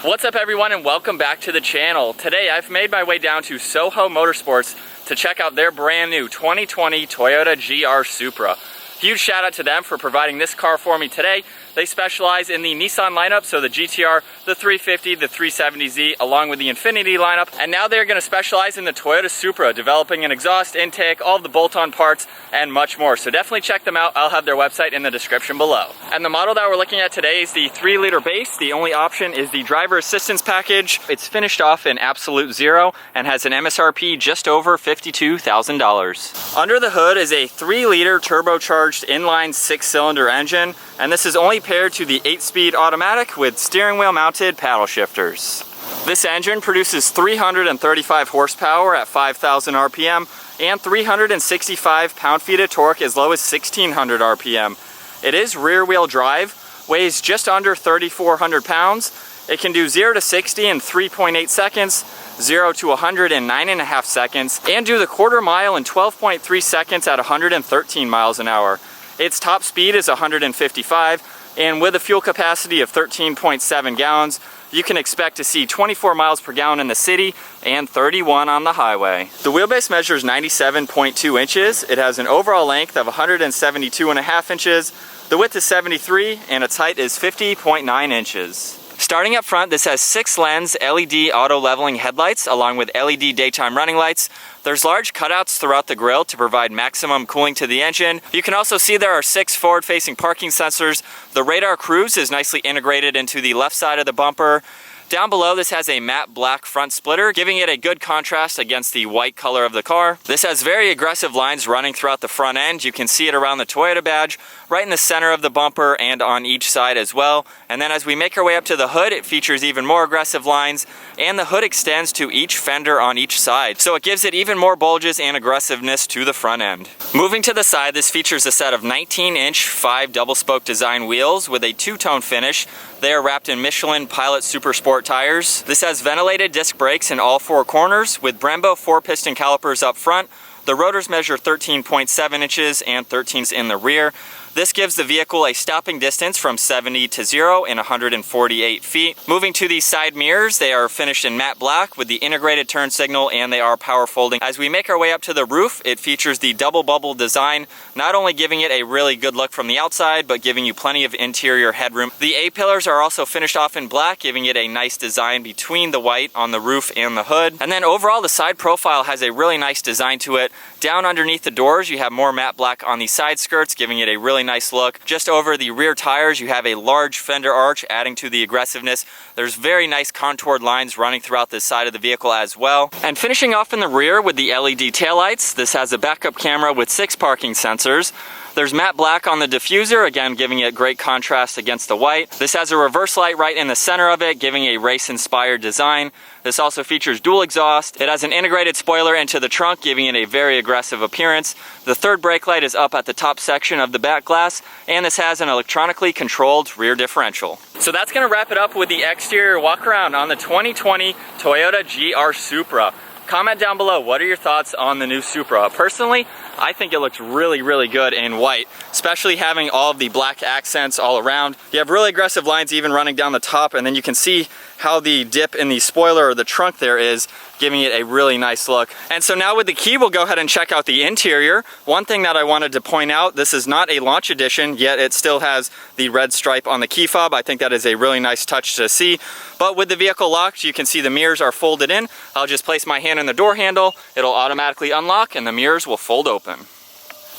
What's up everyone and welcome back to the channel. Today I've made my way down to Soho Motorsports to check out their brand new 2020 Toyota GR Supra. Huge shout out to them for providing this car for me today. They specialize in the Nissan lineup, so the GTR, the 350, the 370Z, along with the Infiniti lineup. And now they're going to specialize in the Toyota Supra, developing an exhaust intake, all of the bolt-on parts, and much more. So definitely check them out. I'll have their website in the description below. And the model that we're looking at today is the 3-liter base. The only option is the driver assistance package. It's finished off in absolute zero and has an MSRP just over $52,000. Under the hood is a 3-liter turbocharged inline 6-cylinder engine, and this is only paired to the 8-speed automatic with steering wheel mounted paddle shifters. This engine produces 335 horsepower at 5,000 RPM and 365 pound-feet of torque as low as 1,600 RPM. It is rear-wheel drive, weighs just under 3,400 pounds. It can do 0 to 60 in 3.8 seconds, 0 to 100 in 9.5 seconds, and do the quarter mile in 12.3 seconds at 113 miles an hour. Its top speed is 155, and with a fuel capacity of 13.7 gallons, you can expect to see 24 miles per gallon in the city and 31 on the highway. The wheelbase measures 97.2 inches. It has an overall length of 172.5 inches. The width is 73, and its height is 50.9 inches. Starting up front, this has 6-lens LED auto leveling headlights along with LED daytime running lights. There's large cutouts throughout the grille to provide maximum cooling to the engine. You can also see there are 6 forward-facing parking sensors. The radar cruise is nicely integrated into the left side of the bumper. Down below, this has a matte black front splitter, giving it a good contrast against the white color of the car. This has very aggressive lines running throughout the front end. You can see it around the Toyota badge, right in the center of the bumper and on each side as well. And then as we make our way up to the hood, it features even more aggressive lines, and the hood extends to each fender on each side. So it gives it even more bulges and aggressiveness to the front end. Moving to the side, this features a set of 19-inch 5 double-spoke design wheels with a 2-tone finish. They are wrapped in Michelin Pilot Super Sport tires. This has ventilated disc brakes in all 4 corners with Brembo 4-piston calipers up front. The rotors measure 13.7 inches and 13s in the rear. This gives the vehicle a stopping distance from 70 to 0 in 148 feet. Moving to the side mirrors, they are finished in matte black with the integrated turn signal, and they are power folding. As we make our way up to the roof, it features the double bubble design, not only giving it a really good look from the outside, but giving you plenty of interior headroom. The A-pillars are also finished off in black, giving it a nice design between the white on the roof and the hood. And then overall, the side profile has a really nice design to it. Down underneath the doors, you have more matte black on the side skirts, giving it a really nice look. Just over the rear tires, you have a large fender arch, adding to the aggressiveness. There's very nice contoured lines running throughout this side of the vehicle as well. And finishing off in the rear with the LED taillights, this has a backup camera with 6 parking sensors. There's matte black on the diffuser, again giving it great contrast against the white. This has a reverse light right in the center of it, giving a race-inspired design. This also features dual exhaust. It has an integrated spoiler into the trunk, giving it a very aggressive appearance. The third brake light is up at the top section of the back glass, and this has an electronically controlled rear differential. So that's going to wrap it up with the exterior walk around on the 2020 Toyota GR Supra. Comment down below, what are your thoughts on the new Supra? Personally, I think it looks really, really good in white, especially having all of the black accents all around. You have really aggressive lines even running down the top, and then you can see how the dip in the spoiler or the trunk there is, giving it a really nice look. And so now with the key, we'll go ahead and check out the interior. One thing that I wanted to point out, this is not a launch edition, yet it still has the red stripe on the key fob. I think that is a really nice touch to see. But with the vehicle locked, you can see the mirrors are folded in. I'll just place my hand in the door handle, it'll automatically unlock, and the mirrors will fold open.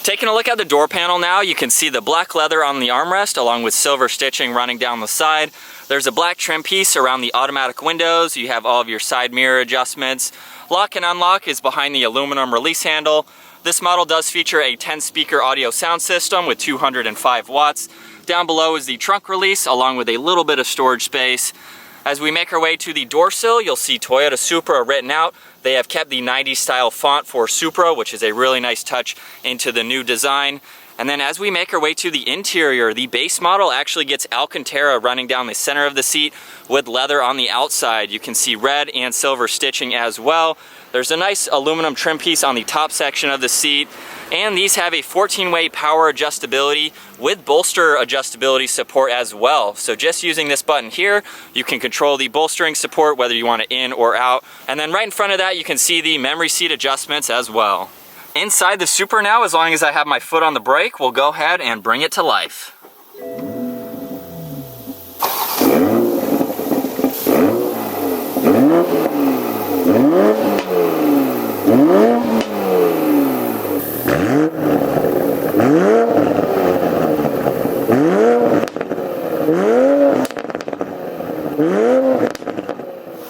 Taking a look at the door panel now, you can see the black leather on the armrest along with silver stitching running down the side. There's a black trim piece around the automatic windows. You have all of your side mirror adjustments. Lock and unlock is behind the aluminum release handle. This model does feature a 10-speaker audio sound system with 205 watts. Down below is the trunk release along with a little bit of storage space. As we make our way to the door sill, you'll see Toyota Supra written out. They have kept the 90s style font for Supra, which is a really nice touch into the new design. And then as we make our way to the interior, the base model actually gets Alcantara running down the center of the seat with leather on the outside. You can see red and silver stitching as well. There's a nice aluminum trim piece on the top section of the seat. And these have a 14-way power adjustability with bolster adjustability support as well. So just using this button here, you can control the bolstering support, whether you want it in or out. And then right in front of that, you can see the memory seat adjustments as well. Inside the Supra now, as long as I have my foot on the brake, we'll go ahead and bring it to life.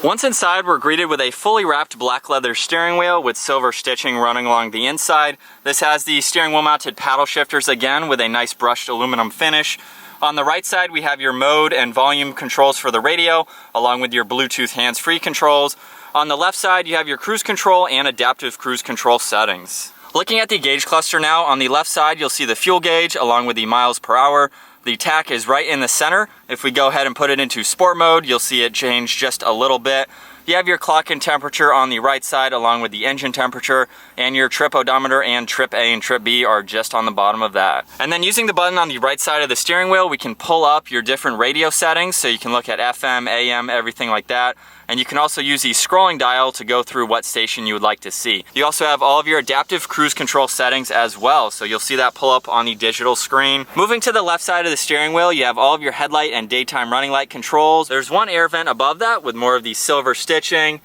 Once inside, we're greeted with a fully wrapped black leather steering wheel with silver stitching running along the inside. This has the steering wheel mounted paddle shifters again with a nice brushed aluminum finish. On the right side, we have your mode and volume controls for the radio, along with your Bluetooth hands-free controls. On the left side, you have your cruise control and adaptive cruise control settings. Looking at the gauge cluster now, on the left side, you'll see the fuel gauge along with the miles per hour. The tach is right in the center. If we go ahead and put it into sport mode, you'll see it change just a little bit. You have your clock and temperature on the right side along with the engine temperature, and your trip odometer and trip A and trip B are just on the bottom of that. And then using the button on the right side of the steering wheel, we can pull up your different radio settings, so you can look at FM, AM, everything like that. And you can also use the scrolling dial to go through what station you would like to see. You also have all of your adaptive cruise control settings as well, so you'll see that pull up on the digital screen. Moving to the left side of the steering wheel, you have all of your headlight and daytime running light controls. There's one air vent above that with more of the silver stitching.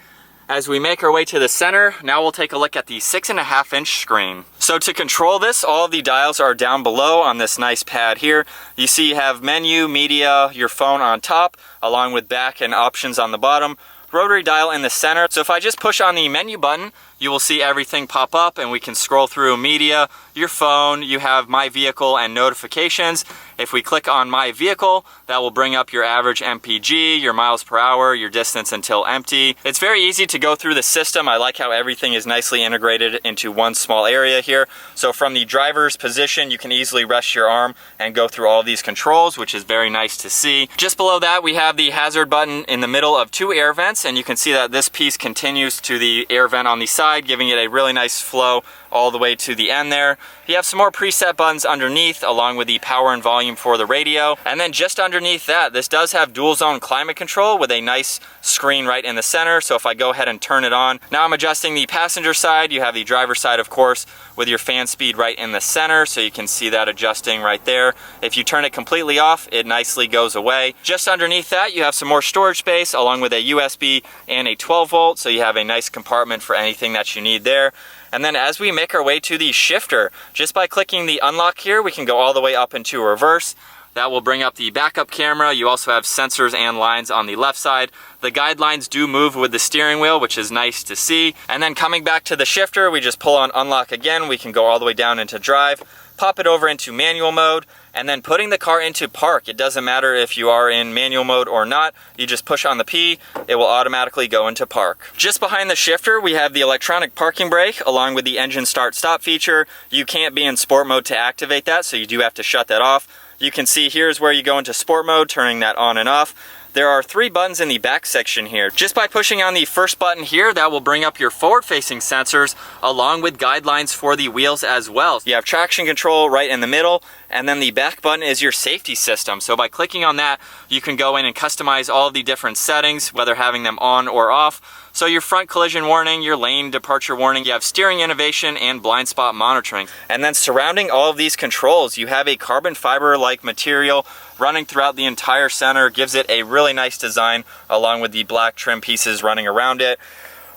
As we make our way to the center, now we'll take a look at the 6.5-inch screen. So to control this, all of the dials are down below on this nice pad here. You see you have menu, media, your phone on top, along with back and options on the bottom. Rotary dial in the center. So if I just push on the menu button, you will see everything pop up and we can scroll through media, your phone, you have my vehicle and notifications. If we click on my vehicle, that will bring up your average MPG, your miles per hour, your distance until empty. It's very easy to go through the system. I like how everything is nicely integrated into one small area here. So from the driver's position, you can easily rest your arm and go through all of these controls, which is very nice to see. Just below that, we have the hazard button in the middle of two air vents, and you can see that this piece continues to the air vent on the side, giving it a really nice flow all the way to the end there. You have some more preset buttons underneath, along with the power and volume for the radio. And then just underneath that, this does have dual zone climate control with a nice screen right in the center. So if I go ahead and turn it on, now I'm adjusting the passenger side. You have the driver side, of course, with your fan speed right in the center. So you can see that adjusting right there. If you turn it completely off, it nicely goes away. Just underneath that, you have some more storage space, along with a USB and a 12 volt. So you have a nice compartment for anything that you need there. And then as we make our way to the shifter, just by clicking the unlock here, we can go all the way up into reverse. That will bring up the backup camera. You also have sensors and lines on the left side. The guidelines do move with the steering wheel, which is nice to see. And then coming back to the shifter, we just pull on unlock again. We can go all the way down into drive, pop it over into manual mode, and then putting the car into park. It doesn't matter if you are in manual mode or not. You just push on the P, it will automatically go into park. Just behind the shifter, we have the electronic parking brake along with the engine start stop feature. You can't be in sport mode to activate that, so you do have to shut that off. You can see here's where you go into sport mode, turning that on and off. There are 3 buttons in the back section here. Just by pushing on the first button here, that will bring up your forward-facing sensors along with guidelines for the wheels as well. You have traction control right in the middle, and then the back button is your safety system. So by clicking on that, you can go in and customize all of the different settings, whether having them on or off. So your front collision warning, your lane departure warning, you have steering innovation and blind spot monitoring. And then surrounding all of these controls, you have a carbon fiber-like material running throughout the entire center, gives it a really nice design along with the black trim pieces running around it.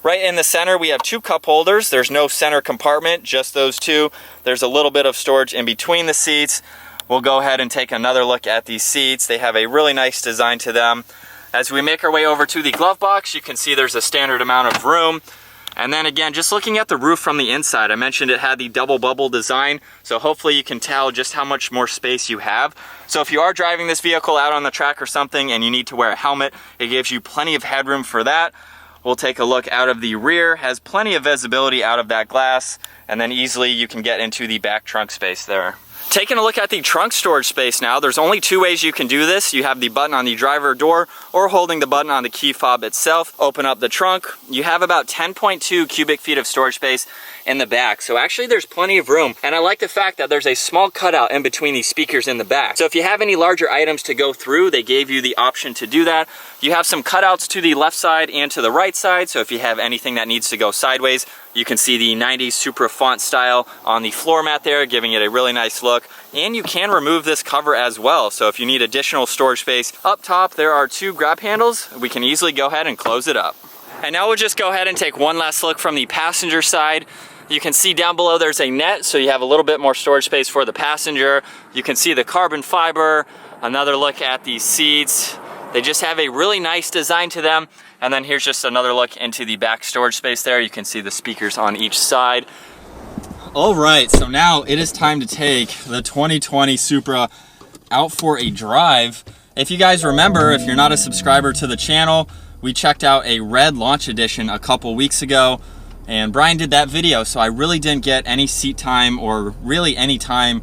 Right in the center, we have 2 cup holders. There's no center compartment, just those 2. There's a little bit of storage in between the seats. We'll go ahead and take another look at these seats. They have a really nice design to them. As we make our way over to the glove box, you can see there's a standard amount of room. And then again, just looking at the roof from the inside, I mentioned it had the double bubble design, so hopefully you can tell just how much more space you have. So if you are driving this vehicle out on the track or something and you need to wear a helmet, it gives you plenty of headroom for that. We'll take a look out of the rear, has plenty of visibility out of that glass, and then easily you can get into the back trunk space there. Taking a look at the trunk storage space now, there's only two ways you can do this. You have the button on the driver door or holding the button on the key fob itself. Open up the trunk. You have about 10.2 cubic feet of storage space in the back. So actually there's plenty of room. And I like the fact that there's a small cutout in between these speakers in the back. So if you have any larger items to go through, they gave you the option to do that. You have some cutouts to the left side and to the right side. So if you have anything that needs to go sideways, you can see the 90s Supra font style on the floor mat there, giving it a really nice look. And you can remove this cover as well. So if you need additional storage space up top, there are two grab handles. We can easily go ahead and close it up. And now we'll just go ahead and take one last look from the passenger side. You can see down below there's a net, so you have a little bit more storage space for the passenger. You can see the carbon fiber. Another look at the seats. They just have a really nice design to them. And then here's just another look into the back storage space there. You can see the speakers on each side. All right, so now it is time to take the 2020 Supra out for a drive. If you guys remember, if you're not a subscriber to the channel, we checked out a red launch edition a couple weeks ago, and Brian did that video, so I really didn't get any seat time or really any time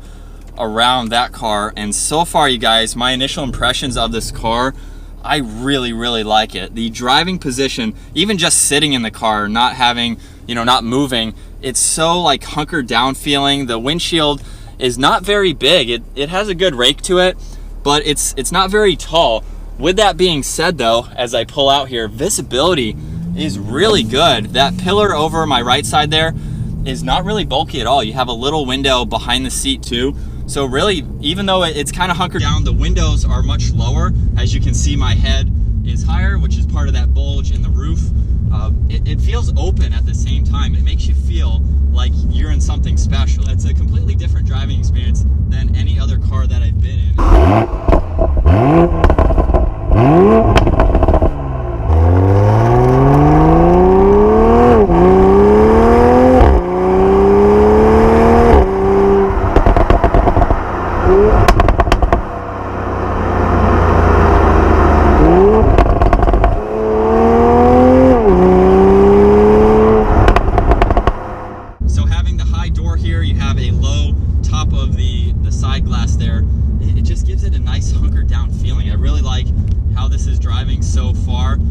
around that car. And so far, you guys, my initial impressions of this car, I really like it. The driving position, even just sitting in the car, not having, not moving, it's so like hunkered down feeling. The windshield is not very big. It has a good rake to it, but it's not very tall. With that being said though, as I pull out here, visibility is really good. That pillar over my right side there is not really bulky at all. You have a little window behind the seat too. So really, even though it's kind of hunkered down, the windows are much lower. As you can see, my head is higher, which is part of that bulge in the roof. It feels open at the same time. It makes you feel like you're in something special. It's a completely different driving experience than any other car that I've been in.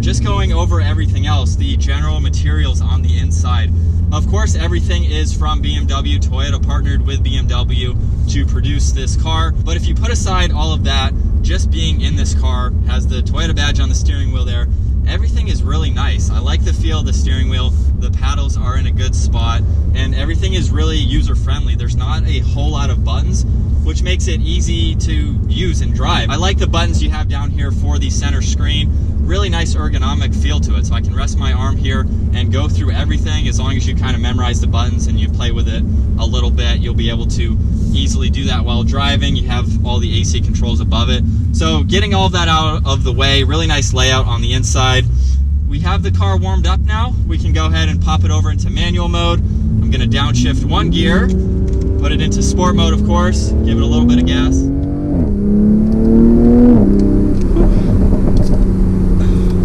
Just going over everything else, the general materials on the inside. Of course, everything is from BMW. Toyota partnered with BMW to produce this car. But if you put aside all of that, just being in this car, has the Toyota badge on the steering wheel there, everything is really nice. I like the feel of the steering wheel. The paddles are in a good spot, and everything is really user-friendly. There's not a whole lot of buttons, which makes it easy to use and drive. I like the buttons you have down here for the center screen. Really nice ergonomic feel to it, so I can rest my arm here and go through everything. As long as you kind of memorize the buttons and you play with it a little bit, you'll be able to easily do that while driving. You have all the AC controls above it. So getting all of that out of the way, really nice layout on the inside. We have the car warmed up now. We can go ahead and pop it over into manual mode. I'm gonna downshift one gear, put it into sport mode, of course, give it a little bit of gas.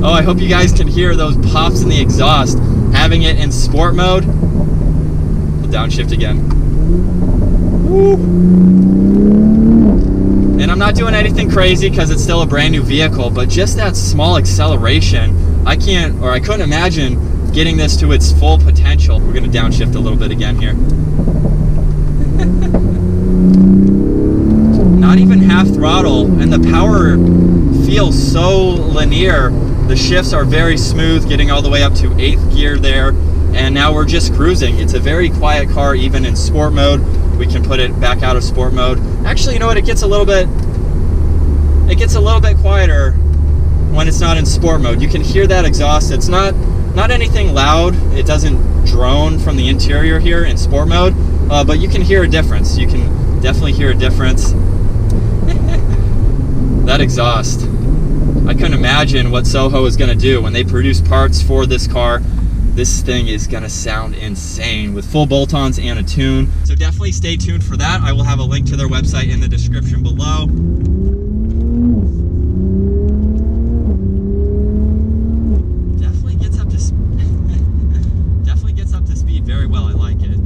Oh, I hope you guys can hear those pops in the exhaust. Having it in sport mode. We'll downshift again. Woo. And I'm not doing anything crazy because it's still a brand new vehicle, but just that small acceleration, I couldn't imagine getting this to its full potential. We're gonna downshift a little bit again here. Not even half throttle, and the power feels so linear. The shifts are very smooth, getting all the way up to 8th gear there, and now we're just cruising. It's a very quiet car, even in sport mode. We can put it back out of sport mode. Actually, you know what? It gets a little bit quieter when it's not in sport mode. You can hear that exhaust. It's not anything loud. It doesn't drone from the interior here in sport mode, but you can hear a difference. You can definitely hear a difference. That exhaust. I couldn't imagine what Soho is going to do when they produce parts for this car. This thing is going to sound insane with full bolt-ons and a tune. So definitely stay tuned for that. I will have a link to their website in the description below. Definitely gets up to speed very well. I like it.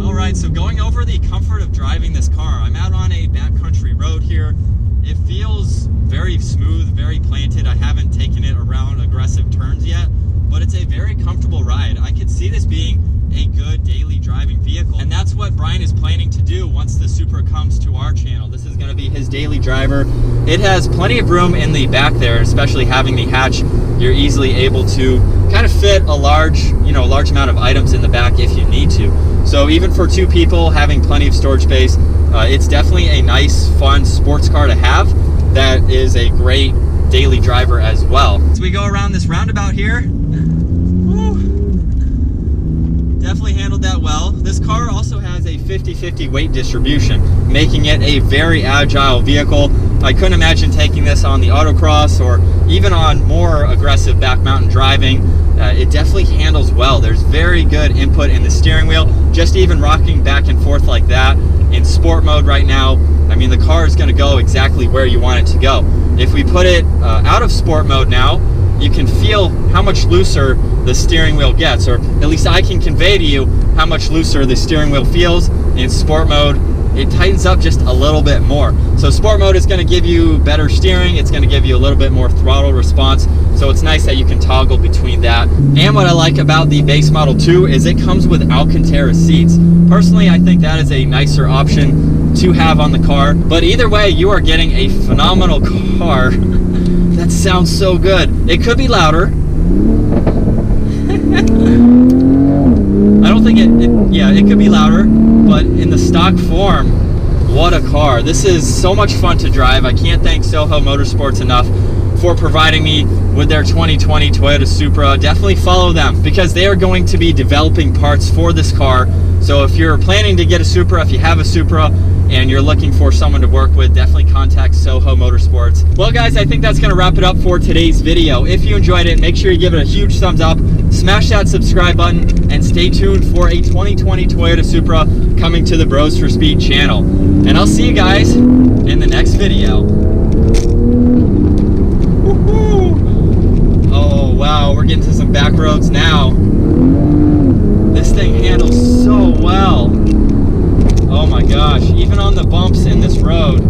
All here. It feels very smooth, very planted. I haven't taken it around aggressive turns yet, but it's a very comfortable ride. I could see this being a good daily driving vehicle, and that's what Brian is planning to do once the Supra comes to our channel. This is going to be his daily driver. It has plenty of room in the back there, especially having the hatch. You're easily able to kind of fit a large amount of items in the back if you need to. So even for two people, having plenty of storage space, it's definitely a nice, fun sports car to have that is a great daily driver as well. So we go around this roundabout here. Definitely handled that well. This car also has a 50-50 weight distribution, making it a very agile vehicle. I couldn't imagine taking this on the autocross or even on more aggressive back mountain driving. It definitely handles well. There's very good input in the steering wheel. Just even rocking back and forth like that in sport mode right now, I mean, the car is going to go exactly where you want it to go. If we put it out of sport mode now, you can feel how much looser the steering wheel gets, or at least I can convey to you how much looser the steering wheel feels. In sport mode, it tightens up just a little bit more. So sport mode is going to give you better steering, it's going to give you a little bit more throttle response, so it's nice that you can toggle between that. And what I like about the base model too is it comes with Alcantara seats. Personally, I think that is a nicer option to have on the car, but either way, you are getting a phenomenal car. That sounds so good. It could be louder. I don't think it could be louder, but in the stock form, what a car. This is so much fun to drive. I can't thank Soho Motorsports enough for providing me with their 2020 Toyota Supra. Definitely follow them because they are going to be developing parts for this car. So if you're planning to get a Supra, if you have a Supra and you're looking for someone to work with, definitely contact Soho Motorsports. Well guys, I think that's gonna wrap it up for today's video. If you enjoyed it, make sure you give it a huge thumbs up, smash that subscribe button, and stay tuned for a 2020 Toyota Supra coming to the Bros for Speed channel. And I'll see you guys in the next video. Oh wow, we're getting to some back roads now. This thing handles so well. Oh my gosh, even on the bumps in this road.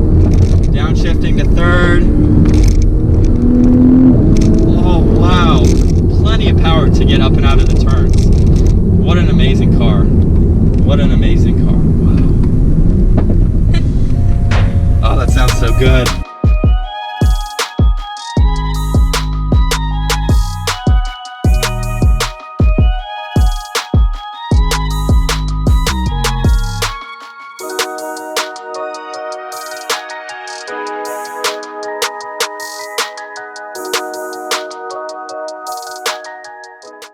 Downshifting to third. Oh wow, plenty of power to get up and out of the turns. What an amazing car. What an amazing car, wow. Oh, that sounds so good.